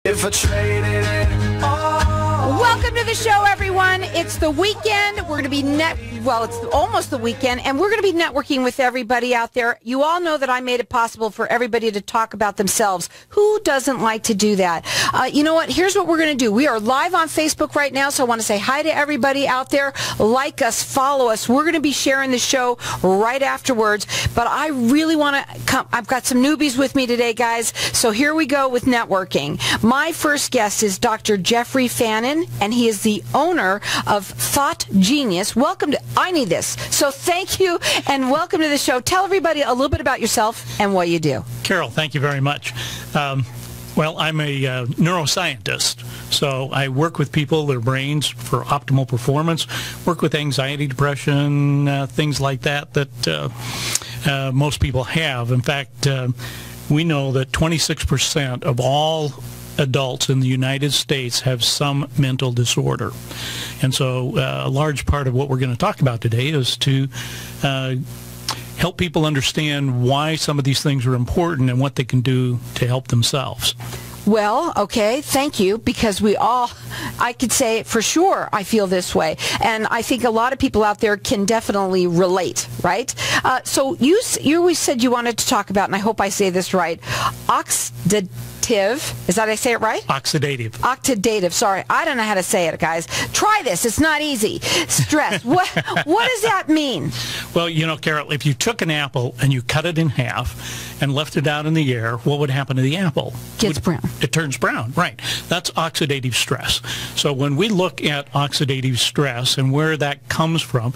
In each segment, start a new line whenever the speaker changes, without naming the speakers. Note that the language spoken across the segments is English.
If I traded it all.
Welcome to the show, everyone. It's the weekend. We're going to be it's almost the weekend, and we're going to be networking with everybody out there. You all know that I made it possible for everybody to talk about themselves. Who doesn't like to do that? You know what? Here's what we're going to do. We are live on Facebook right now, so I want to say hi to everybody out there. Like us, follow us. We're going to be sharing the show right afterwards, but I really want to come. I've got some newbies with me today, guys, so here we go with networking. My first guest is Dr. Jeffrey Fannin, and he is the owner of Thought Genius. Welcome to I Need This. So thank you, and welcome to the show. Tell everybody a little bit about yourself and what you do.
Carol, thank you very much. Well, I'm a neuroscientist, so I work with people, their brains, for optimal performance, work with anxiety, depression, things like that most people have. In fact, we know that 26% of all adults in the United States have some mental disorder. And so a large part of what we're going to talk about today is to help people understand why some of these things are important and what they can do to help themselves.
Well, okay, thank you, because I could say for sure I feel this way, and I think a lot of people out there can definitely relate, right? So you always said you wanted to talk about, and I hope I say this right, oxidative, is that I say it right? Oxidative, sorry. I don't know how to say it, guys. Try this, it's not easy. Stress, what does that mean?
Well, you know, Carol, if you took an apple and you cut it in half and left it out in the air, what would happen to the apple?
Gets brown.
It turns brown, right. That's oxidative stress. So when we look at oxidative stress and where that comes from,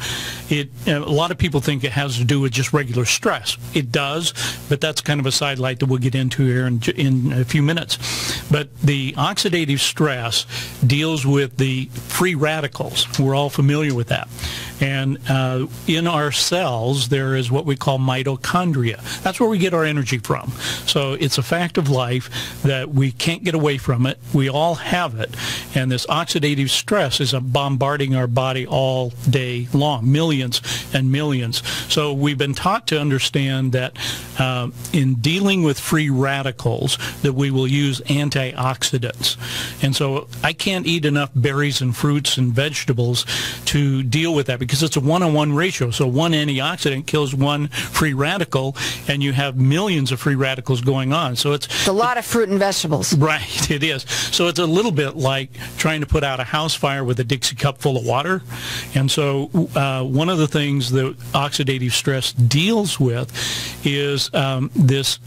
a lot of people think it has to do with just regular stress. It does, but that's kind of a sidelight that we'll get into here in a few minutes. But the oxidative stress deals with the free radicals. We're all familiar with that. And in our cells, there is what we call mitochondria. That's where we get our energy from. So it's a fact of life that we can't get away from it. We all have it. And this oxidative stress is bombarding our body all day long, millions and millions. So we've been taught to understand that in dealing with free radicals, that we will use antioxidants. And so I can't eat enough berries and fruits and vegetables to deal with that, because it's a one-on-one ratio. So one antioxidant kills one free radical, and you have millions of free radicals going on. So it's
a lot of fruit and vegetables.
Right, it is. So it's a little bit like trying to put out a house fire with a Dixie cup full of water. And so one of the things that oxidative stress deals with is this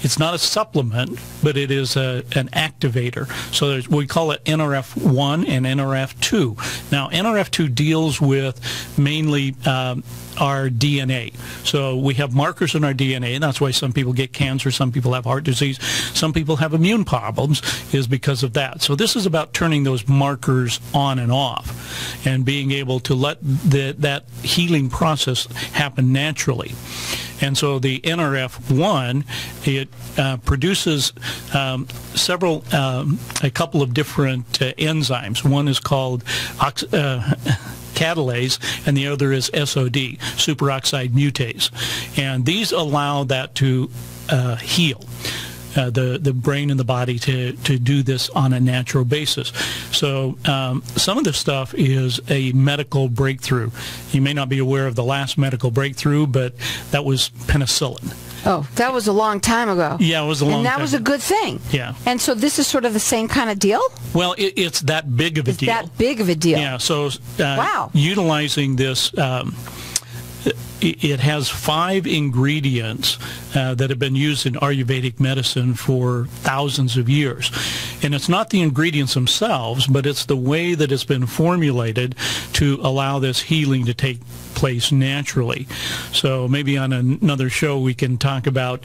it's not a supplement, but it is an activator. So we call it NRF1 and NRF2. Now, NRF2 deals with mainly our DNA. So we have markers in our DNA, and that's why some people get cancer, some people have heart disease, some people have immune problems, is because of that. So this is about turning those markers on and off and being able to let that healing process happen naturally. And so the NRF1, it produces a couple of different enzymes. One is called catalase, and the other is SOD, superoxide mutase. And these allow that to heal. The brain and the body to do this on a natural basis. So some of this stuff is a medical breakthrough. You may not be aware of the last medical breakthrough, but that was penicillin.
Oh, that was a long time ago.
Yeah, it was a long time.
And that was a good thing.
Yeah.
And so this is sort of the same kind of deal?
Well, it's that big of a deal.
It's that big of a deal.
Yeah, so
wow.
Utilizing this, it has 5 ingredients that have been used in Ayurvedic medicine for thousands of years. And it's not the ingredients themselves, but it's the way that it's been formulated to allow this healing to take place naturally. So maybe on another show we can talk about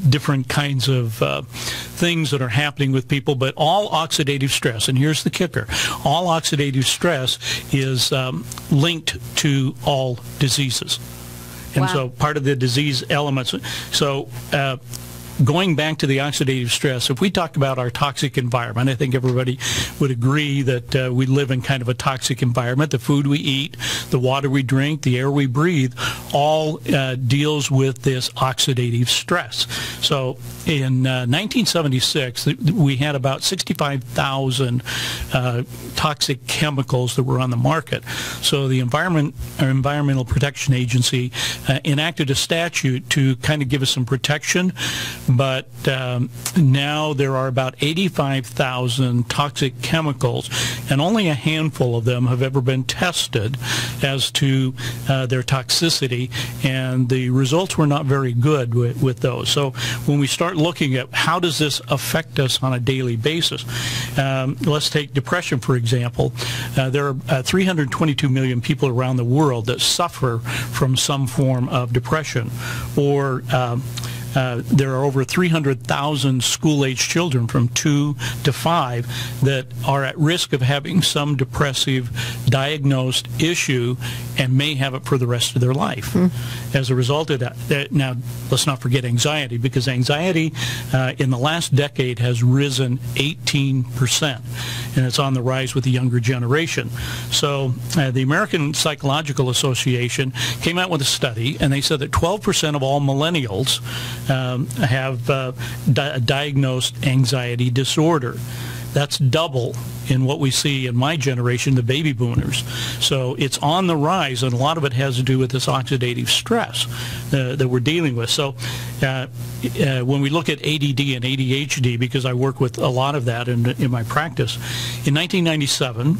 different kinds of things that are happening with people, but all oxidative stress, and here's the kicker, all oxidative stress is linked to all diseases. And
wow.
So part of the disease elements, so going back to the oxidative stress, if we talk about our toxic environment, I think everybody would agree that we live in kind of a toxic environment. The food we eat, the water we drink, the air we breathe, all deals with this oxidative stress. So in 1976, we had about 65,000 toxic chemicals that were on the market. So the Environmental Protection Agency enacted a statute to kind of give us some protection, but now there are about 85,000 toxic chemicals, and only a handful of them have ever been tested as to their toxicity, and the results were not very good with those. So when we start looking at how does this affect us on a daily basis, let's take depression, for example. There are 322 million people around the world that suffer from some form of depression, or there are over 300,000 school-age children from 2 to 5 that are at risk of having some depressive diagnosed issue and may have it for the rest of their life. As a result of that, now let's not forget anxiety, because anxiety in the last decade has risen 18%, and it's on the rise with the younger generation. So the American Psychological Association came out with a study, and they said that 12% of all millennials have a diagnosed anxiety disorder. That's double in what we see in my generation, the baby boomers. So it's on the rise, and a lot of it has to do with this oxidative stress that we're dealing with. So when we look at ADD and ADHD, because I work with a lot of that in my practice, in 1997,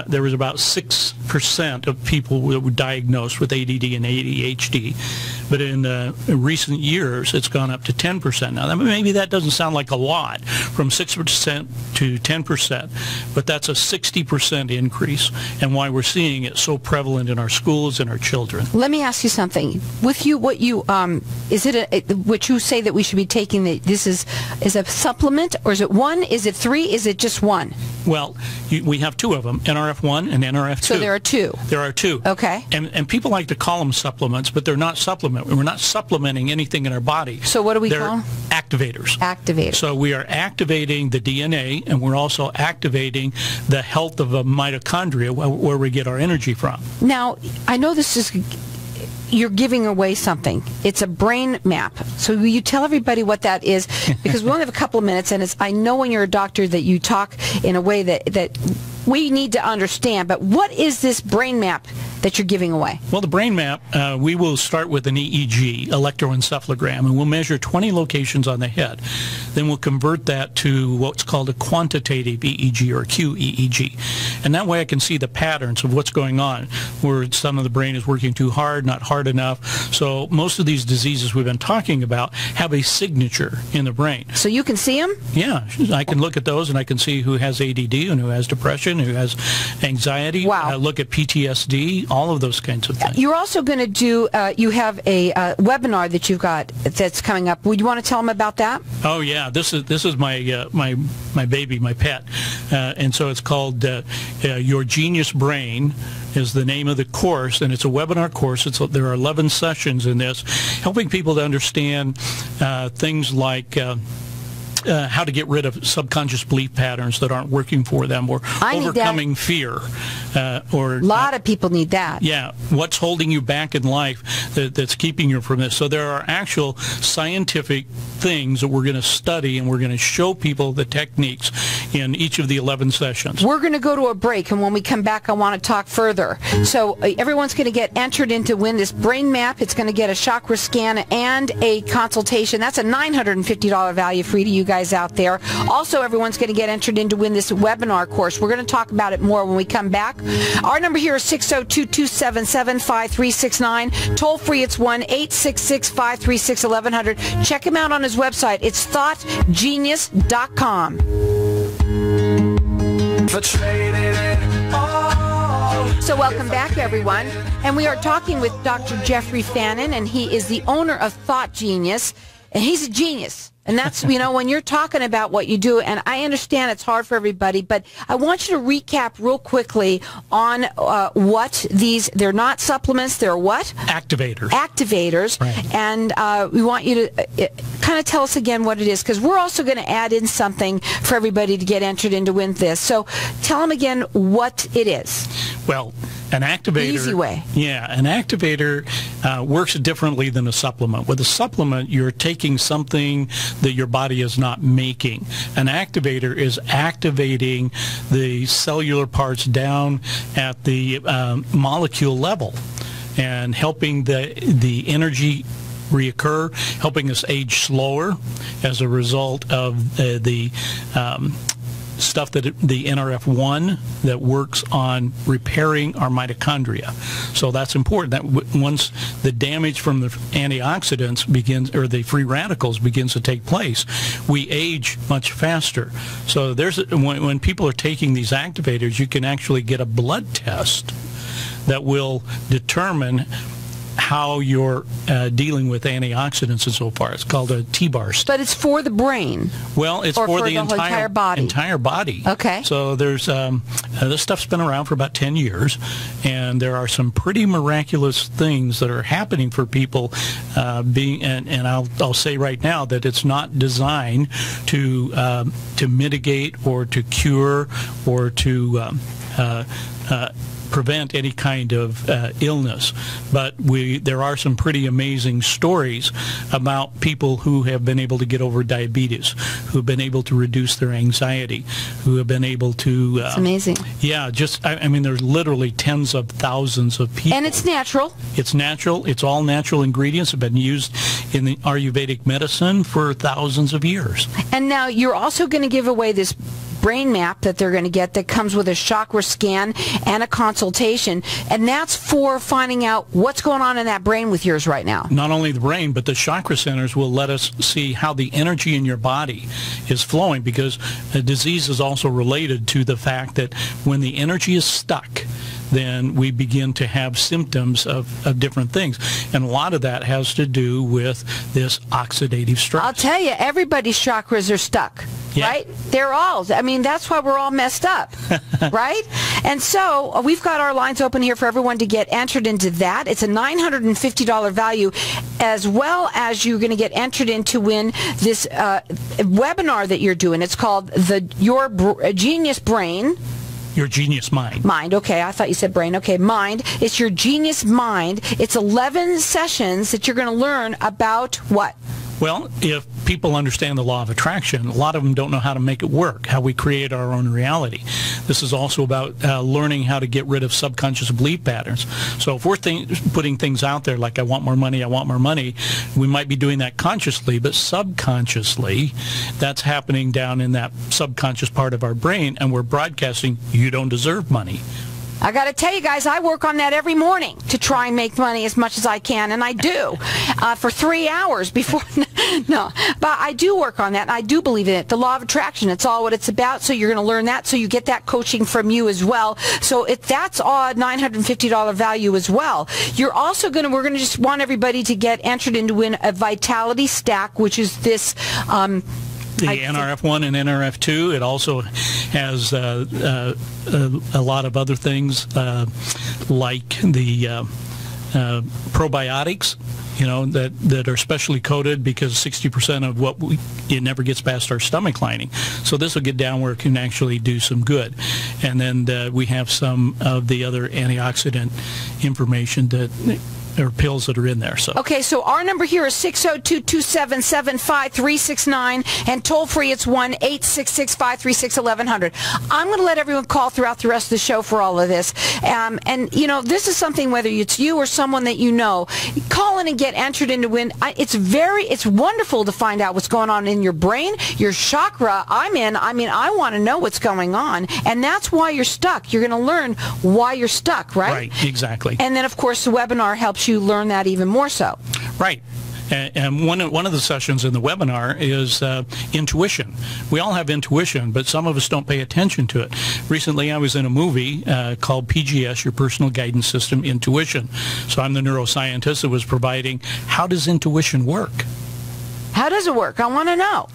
there was about 6% of people that were diagnosed with ADD and ADHD. But in recent years, it's gone up to 10%. Now, maybe that doesn't sound like a lot, from 6% to 10%, but that's a 60% increase, and why we're seeing it so prevalent in our schools and our children.
Let me ask you something. With you, what you is it what you say that we should be taking? This is a supplement, or is it one? Is it three? Is it just one?
Well, we have two of them, NRF1 and NRF2.
So there are two.
There are two.
Okay.
And people like to call them supplements, but they're not supplements. We're not supplementing anything in our body.
So what do we call them?
Activators.
Activators.
So we are activating the DNA, and we're also activating the health of the mitochondria, where we get our energy from.
Now, I know this is... You're giving away something. It's a brain map. So will you tell everybody what that is? Because we only have a couple of minutes, and I know when you're a doctor that you talk in a way that we need to understand. But what is this brain map that you're giving away? Well,
the brain map, we will start with an EEG, electroencephalogram, and we'll measure 20 locations on the head. Then we'll convert that to what's called a quantitative EEG, or QEEG. And that way I can see the patterns of what's going on, where some of the brain is working too hard, not hard enough. So most of these diseases we've been talking about have a signature in the brain.
So you can see them?
Yeah, I can look at those, and I can see who has ADD and who has depression, who has anxiety.
Wow.
Look at PTSD, all of those kinds of things.
You're also going to do, you have a webinar that you've got that's coming up. Would you want to tell them about that?
Oh, yeah. This is my my baby, my pet. And so it's called Your Genius Brain is the name of the course, and it's a webinar course. There are 11 sessions in this, helping people to understand things like how to get rid of subconscious belief patterns that aren't working for them, or overcoming fear. Or a
lot of people need that.
Yeah, what's holding you back in life that's keeping you from this. So there are actual scientific things that we're going to study, and we're going to show people the techniques in each of the 11 sessions.
We're going to go to a break, and when we come back, I want to talk further. So everyone's going to get entered in to win this brain map. It's going to get a chakra scan and a consultation. That's a $950 value free to you guys out there. Also, everyone's going to get entered in to win this webinar course. We're going to talk about it more when we come back. Our number here is 602-277-5369. Toll free, it's 1-866-536-1100. Check him out on his website. It's thoughtgenius.com. So welcome back, everyone. And we are talking with Dr. Jeffrey Fannin, and he is the owner of Thought Genius. And he's a genius. And that's, when you're talking about what you do, and I understand it's hard for everybody, but I want you to recap real quickly on what they're not supplements, they're what?
Activators.
Activators.
Right.
And we want you to kind of tell us again what it is, because we're also going to add in something for everybody to get entered in to win this. So tell them again what it is.
Well, an activator,
easy way.
Yeah, an activator works differently than a supplement. With a supplement, you're taking something that your body is not making. An activator is activating the cellular parts down at the molecule level and helping the energy reoccur, helping us age slower as a result of the stuff that the NRF1 that works on repairing our mitochondria. So that's important. That once the damage from the antioxidants begins, or the free radicals begins to take place, we age much faster. So when people are taking these activators, you can actually get a blood test that will determine how you're dealing with antioxidants and so far. It's called a T-bar.
But it's for the brain.
Well, it's for the
entire body.
Entire body.
Okay.
So there's this stuff's been around for about 10 years, and there are some pretty miraculous things that are happening for people. And I'll say right now that it's not designed to mitigate or to cure or to prevent any kind of illness, but there are some pretty amazing stories about people who have been able to get over diabetes, who have been able to reduce their anxiety, who have been able to
it's amazing.
Yeah, I mean there's literally tens of thousands of people,
and it's natural.
It's all natural ingredients have been used in the Ayurvedic medicine for thousands of years.
And now you're also going to give away this brain map that they're going to get that comes with a chakra scan and a consultation, and that's for finding out what's going on in that brain with yours right now.
Not only the brain, but the chakra centers will let us see how the energy in your body is flowing, because a disease is also related to the fact that when the energy is stuck, then we begin to have symptoms of different things. And a lot of that has to do with this oxidative stress.
I'll tell you, everybody's chakras are stuck,
yeah.
Right? They're all, that's why we're all messed up, right? And so we've got our lines open here for everyone to get entered into that. It's a $950 value, as well as you're going to get entered in to win this webinar that you're doing. It's called Your Genius Brain.
Your genius mind.
Mind, okay. I thought you said brain. Okay, mind. It's your genius mind. It's 11 sessions that you're going to learn about what?
Well, if people understand the law of attraction, a lot of them don't know how to make it work, how we create our own reality. This is also about learning how to get rid of subconscious belief patterns. So if we're putting things out there like I want more money, we might be doing that consciously, but subconsciously, that's happening down in that subconscious part of our brain, and we're broadcasting, you don't deserve money.
I got to tell you guys, I work on that every morning to try and make money as much as I can, and I do for 3 hours before. No, but I do work on that, and I do believe in it. The law of attraction, it's all what it's about, so you're going to learn that, so you get that coaching from you as well. So that's all $950 value as well. We're going to just want everybody to get entered in to win a Vitality Stack, which is this...
the NRF1 and NRF2. It also has a lot of other things like the probiotics, that are specially coded, because 60% of it never gets past our stomach lining. So this will get down where it can actually do some good. And then we have some of the other antioxidant information or pills that are in there. So
okay, so our number here is 602-277-5369, and toll free it's 1-866-536-1100. I'm going to let everyone call throughout the rest of the show for all of this. And this is something, whether it's you or someone that you know, call in and get entered into win. It's wonderful to find out what's going on in your brain, your chakra. I want to know what's going on, and that's why you're stuck. You're going to learn why you're stuck, right?
Right, exactly.
And then, of course, the webinar helps you learn that even more so.
Right. And one of the sessions in the webinar is intuition. We all have intuition, but some of us don't pay attention to it. Recently, I was in a movie called PGS, Your Personal Guidance System, Intuition. So I'm the neuroscientist that was providing, how does intuition work?
How does it work? I want to know.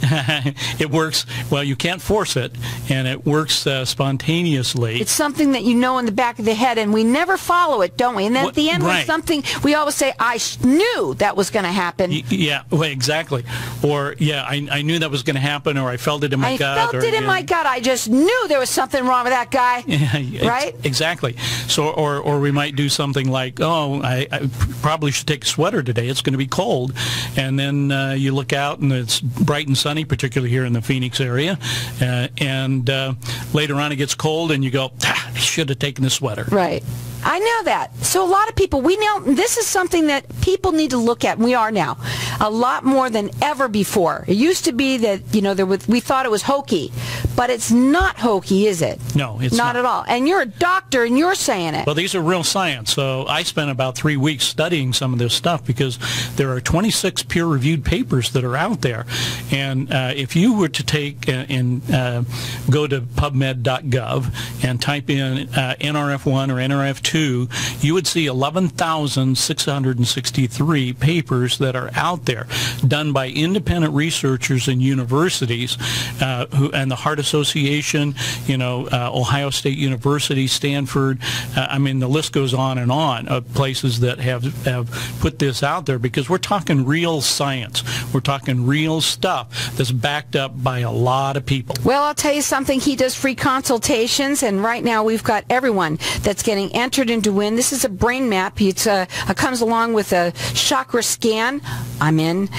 It works, well, you can't force it, and it works spontaneously.
It's something that you know in the back of the head, and we never follow it, don't we? And then at the end,
right.
There's something, we always say, I knew that was going to happen.
Yeah, well, exactly. Or, yeah, I knew that was going to happen, or I felt it in my gut.
I felt it in my gut. I just knew there was something wrong with that guy.
Yeah,
right?
Exactly. So, or we might do something like, oh, I probably should take a sweater today. It's going to be cold. And then you look out, and it's bright and sunny, particularly here in the Phoenix area. And later on, it gets cold, and you go, I should have taken the sweater.
Right. I know that. So a lot of people, we know this is something that people need to look at, and we are now, a lot more than ever before. It used to be that, we thought it was hokey, but it's not hokey, is it?
No, it's not.
Not at all. And you're a doctor, and you're saying it.
Well, these are real science. So I spent about 3 weeks studying some of this stuff because there are 26 peer-reviewed papers that are out there. And if you were to take and go to PubMed.gov and type in NRF1 or NRF2, you would see 11,663 papers that are out there done by independent researchers in universities and the Heart Association, Ohio State University, Stanford. The list goes on of places that have put this out there, because we're talking real science. We're talking real stuff that's backed up by a lot of people.
Well, I'll tell you something. He does free consultations, and right now we've got everyone that's getting entered into win. This is a brain map. It comes along with a chakra scan. I'm in.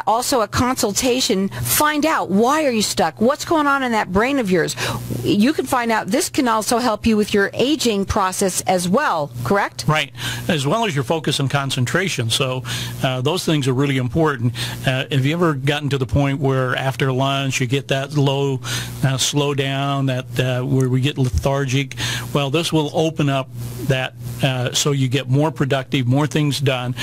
Also a consultation. Find out, why are you stuck? What's going on in that brain of yours? You can find out. This can also help you with your aging process as well, correct?
Right, as well as your focus and concentration. So those things are really important. Have you ever gotten to the point where after lunch you get that low slow down, that where we get lethargic? Well, this will open up that so you get more productive, more things done,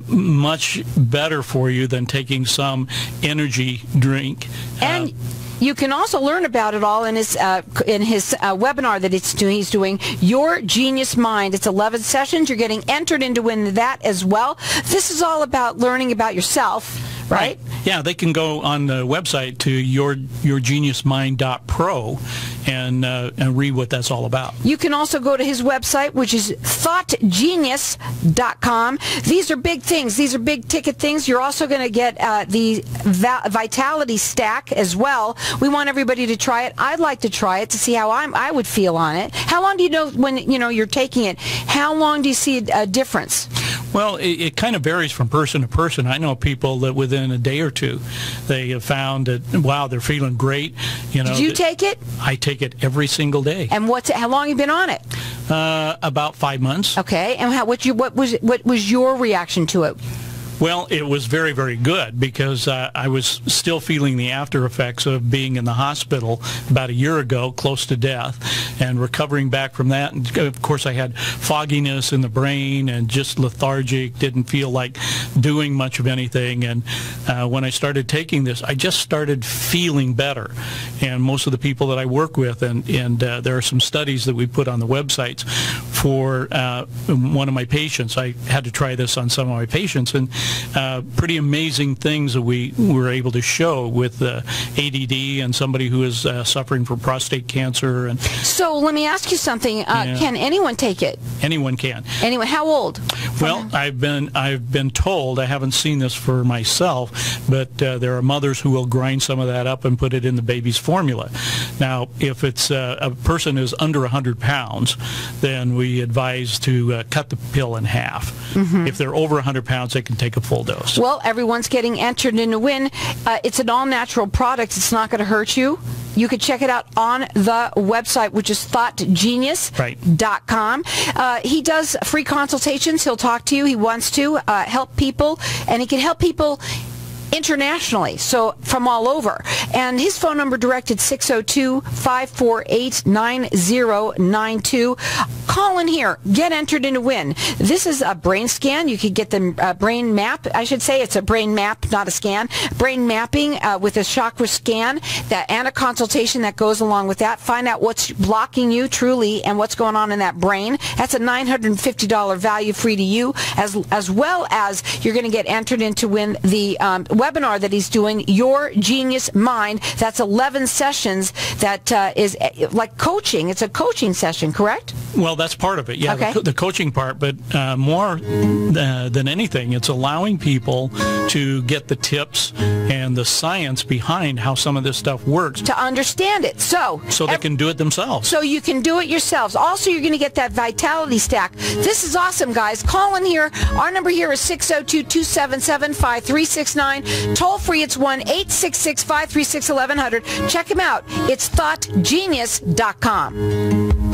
much better for you than taking some energy drink.
And you can also learn about it all in his webinar that he's doing, Your Genius Mind. It's 11 sessions. You're getting entered into win that as well. This is all about learning about yourself. Right?
Yeah, they can go on the website to yourgeniusmind.pro and read what that's all about.
You can also go to his website, which is thoughtgenius.com. These are big things. These are big ticket things. You're also going to get the Vitality Stack as well. We want everybody to try it. I'd like to try it to see how I would feel on it. How long do you know when you're taking it? How long do you see a difference?
Well, it kind of varies from person to person. I know people that within a day or two, they have found that, wow, they're feeling great.
Did you take it?
I take it every single day.
And how long have you been on it?
About 5 months.
Okay. And what was your reaction to it?
Well, it was very, very good, because I was still feeling the after effects of being in the hospital about a year ago, close to death, and recovering back from that. And of course, I had fogginess in the brain and just lethargic, didn't feel like doing much of anything. And when I started taking this, I just started feeling better. And most of the people that I work with, and there are some studies that we put on the websites for one of my patients. I had to try this on some of my patients, and pretty amazing things that we were able to show with ADD and somebody who is suffering from prostate cancer. And
so let me ask you something. Can anyone take it?
Anyone can.
Anyone? How old?
Well, I've been told, I haven't seen this for myself, but there are mothers who will grind some of that up and put it in the baby's formula. Now, if it's a person who's under 100 pounds, then we advise to cut the pill in half. Mm-hmm. If they're over 100 pounds, they can take a full dose.
Well, everyone's getting entered in to win. It's an all-natural product. It's not going to hurt you. You can check it out on the website, which is thoughtgenius.com. He does free consultations. He'll talk to you. He wants to help people, and he can help people internationally, so from all over. And his phone number directed 602-548-9092. Call in here. Get entered in to win. This is a brain scan. You could get the brain map. I should say it's a brain map, not a scan. Brain mapping with a chakra scan and a consultation that goes along with that. Find out what's blocking you truly and what's going on in that brain. That's a $950 value free to you, as well as you're going to get entered in to win the webinar that he's doing, Your Genius Mind. That's 11 sessions that is like coaching. It's a coaching session, correct?
Well, that's part of it, yeah,
Okay.
the coaching part, but more than anything, it's allowing people to get the tips and the science behind how some of this stuff works.
To understand it. So
they can do it themselves.
So you can do it yourselves. Also, you're going to get that Vitality Stack. This is awesome, guys. Call in here. Our number here is 602-277-5369. Toll free, it's 1-866-536-1100. Check him out. It's thoughtgenius.com.